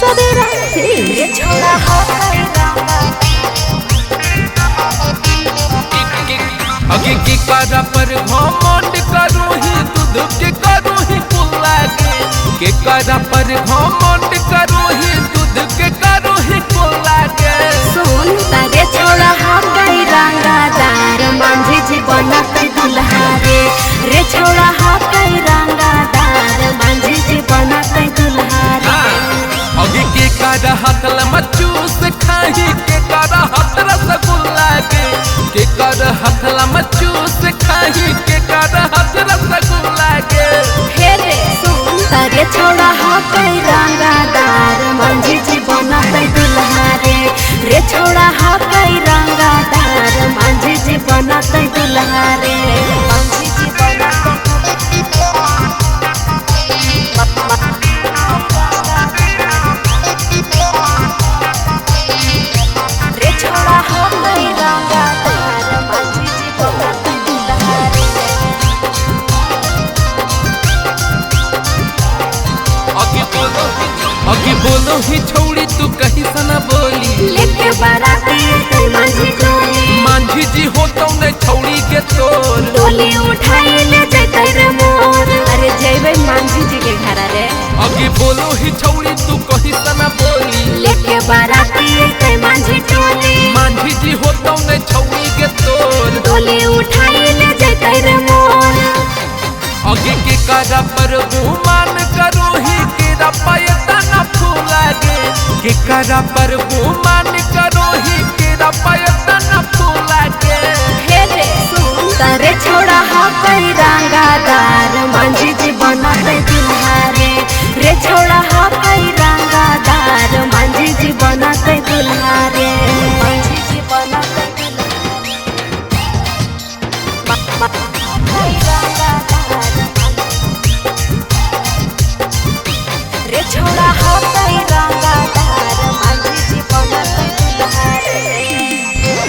सवेरा रे छोड़ा अगे के करा पर घमंड करू ही दूध के करू ही कुल्ला के करा पर घमंड करू ही दूध के करू ही कुल्ला के सुन तारे छोड़ा हाकाई रंगादार मांझी जी बनत दुल्हा रे छोड़ा हाकाई रंगादार मांझी जी बनत दुल्हा रे अगे के करा हथल मचूस खाही के करा हथ रसगुल्ला के करा हथल मचूस खाही के करा हथ रसगुल्ला के हे रे सुन तारे छोड़ा हाकाई रंगादार मांझी जी बनत दुल्हा रे छोड़ा हाकाई रंगादार मांझी जी बनत दुल्हा रे मांझी जी रे छोड़ा हाकाई रंगादार मांझी जी बनत दुल्हा रे अगे बोलो ही छौड़ी तू कहीं सना बोली लेके बाराती ते मांझी डोली मांझी जी हो तो न छौड़ी के तोर डोली उठाई ले जैते रे मोर अरे जैबे मांझी जी के घर रे अगे बोलो ही छौड़ी तू कहीं सना बोली लेके बाराती ते मांझी डोली मांझी जी हो तो न छौड़ी के तोर डोली उठाई ले जैते रे मोर अगे के करा पर गुमान करो ही केरा पायता न फूला के करा पर गुमान करो ही केरा पायता न फूला के हे रे सुन तारे छोड़ा हाकाई रंगादार मांझी जी बनत दुल्हा रे छोड़ा हाकाई रंगादार मांझी जी बनत दुल्हा रे मांझी जी बनत रे छोड़ा हाकाई रंगादार मांझी जी बनत दुल्हा रे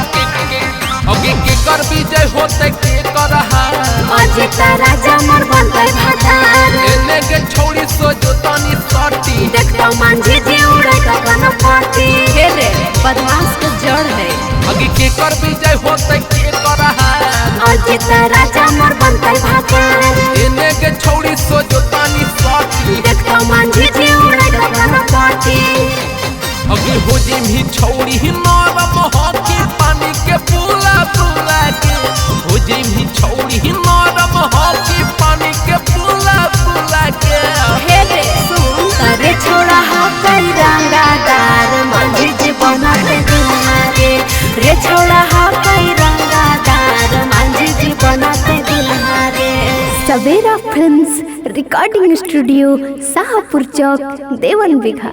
अगे के कर विजय होते के करहा अजिता राजा मोर बनतै भातार एने के छौड़ी सो जोतनी सटी देखता मांझी जी उड़े कखनो पाती हे रे बदमाश के जड़ है अगे के कर विजय होते के करहा अजिता राजा मोर बनतै भातार एने के छौड़ी सो जोतनी सटी देखता मांझी जी उड़े कखनो पाती अगे हो जिम ही छौड़ी ही नरम हकी पानी के पूला पूला के हो जिम ही छौड़ी ही नरम हकी पानी के पूला पूला के हे रे सुन तारे छोड़ा हाकाई रंगादार मांझी जी बनत दुल्हा रे छोड़ा हाकाई रंगादार मांझी जी बनत दुल्हा रे सवेरा फिल्म्स रिकॉर्डिंग स्टूडियो शाहपुर चौक देवन बिघा।